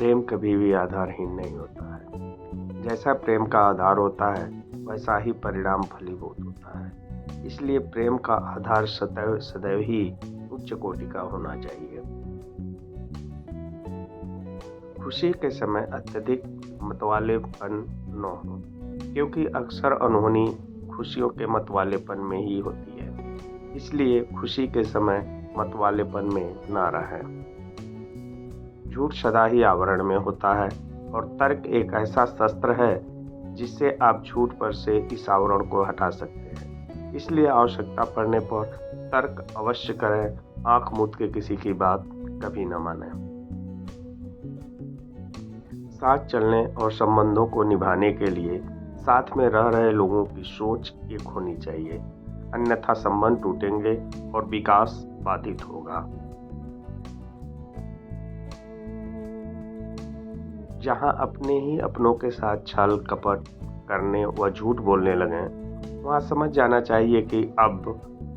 प्रेम कभी भी आधारहीन नहीं होता है। जैसा प्रेम का आधार होता है वैसा ही परिणाम फलीभूत होता है। इसलिए प्रेम का आधार सदैव ही उच्च कोटि का होना चाहिए। खुशी के समय अत्यधिक मतवालेपन न हो, क्योंकि अक्सर अनहोनी खुशियों के मतवालेपन में ही होती है। इसलिए खुशी के समय मतवालेपन में ना रहें। झूठ सदा ही आवरण में होता है और तर्क एक ऐसा शस्त्र है जिससे आप झूठ पर से इस आवरण को हटा सकते हैं। इसलिए आवश्यकता पड़ने पर तर्क अवश्य करें, आंख मूंद के किसी की बात कभी न मानें। साथ चलने और संबंधों को निभाने के लिए साथ में रह रहे लोगों की सोच एक होनी चाहिए, अन्यथा संबंध टूटेंगे और विकास बाधित होगा। जहां अपने ही अपनों के साथ छल कपट करने व झूठ बोलने लगे, वहां समझ जाना चाहिए कि अब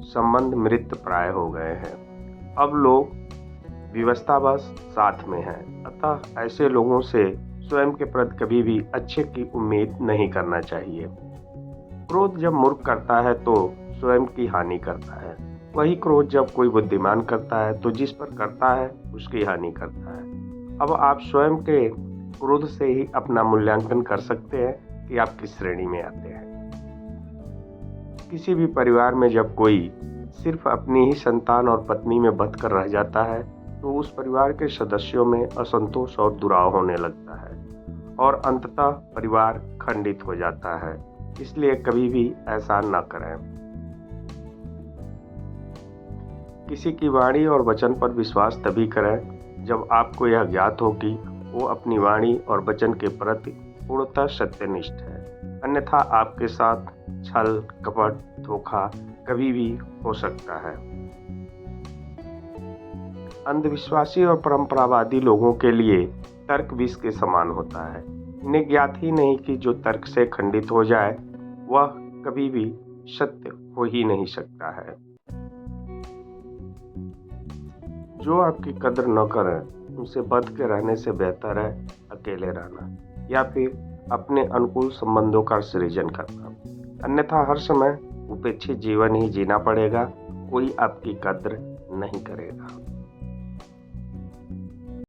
संबंध मृत प्राय हो गए हैं। अब लोग विवशतावश साथ में हैं। अतः ऐसे लोगों से स्वयं के प्रति कभी भी अच्छे की उम्मीद नहीं करना चाहिए। क्रोध जब मूर्ख करता है तो स्वयं की हानि करता है। वही क्रोध जब कोई बुद्धिमान करता है तो जिस पर करता है उसकी हानि करता है। अब आप स्वयं के क्रोध से ही अपना मूल्यांकन कर सकते हैं कि आप किस श्रेणी में आते हैं। किसी भी परिवार में जब कोई सिर्फ अपनी ही संतान और पत्नी में बंध कर रह जाता है तो उस परिवार के सदस्यों में असंतोष और दुराव होने लगता है और अंततः परिवार खंडित हो जाता है। इसलिए कभी भी ऐसा न करें। किसी की वाणी और वचन पर विश्वास तभी करें जब आपको यह ज्ञात हो कि वो अपनी वाणी और वचन के प्रति पूर्णतः सत्यनिष्ठ है। अन्यथा आपके साथ छल कपट धोखा कभी भी हो सकता है। अंधविश्वासी और परंपरावादी लोगों के लिए तर्क विष के समान होता है। इन्हें ज्ञात ही नहीं कि जो तर्क से खंडित हो जाए वह कभी भी सत्य हो ही नहीं सकता है। जो आपकी कद्र न करें उनसे बच के रहने से बेहतर है अकेले रहना या फिर अपने अनुकूल संबंधों का सृजन करना। अन्यथा हर समय उपेक्षित जीवन ही जीना पड़ेगा। कोई आपकी कद्र नहीं करेगा।